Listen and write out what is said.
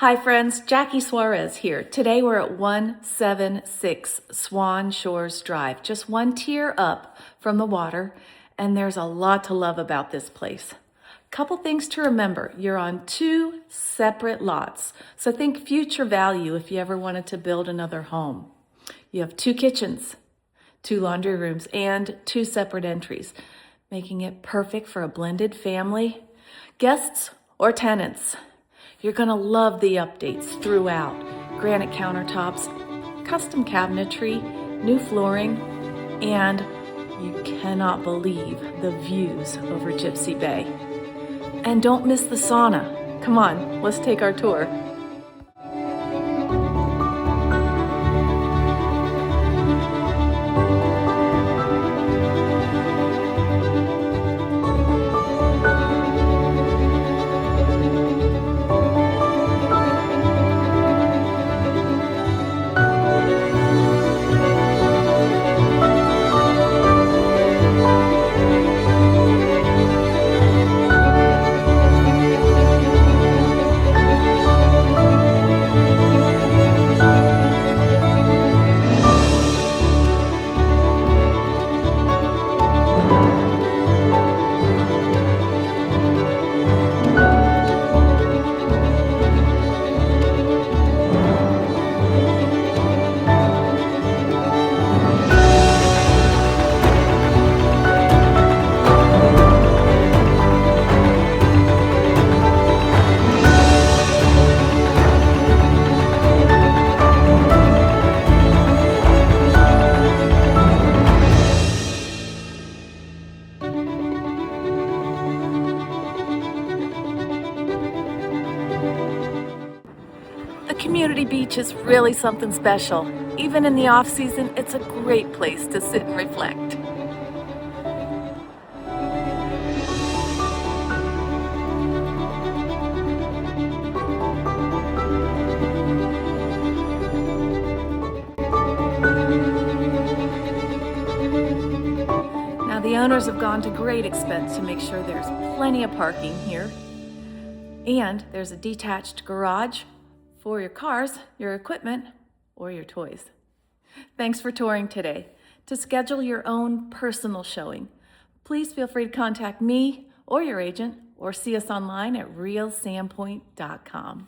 Hi friends, Jackie Suarez here. Today we're at 176 Swan Shores Drive, just one tier up from the water, and there's a lot to love about this place. Couple things to remember, you're on two separate lots, so think future value if you ever wanted to build another home. You have two kitchens, two laundry rooms, and two separate entries, making it perfect for a blended family, guests, or tenants. You're gonna love the updates throughout. Granite countertops, custom cabinetry, new flooring, and you cannot believe the views over Gypsy Bay. And don't miss the sauna. Come on, let's take our tour. The community beach is really something special. Even in the off season, it's a great place to sit and reflect. Now the owners have gone to great expense to make sure there's plenty of parking here. And there's a detached garage for your cars, your equipment, or your toys. Thanks for touring today. To schedule your own personal showing, please feel free to contact me or your agent, or see us online at realsandpoint.com.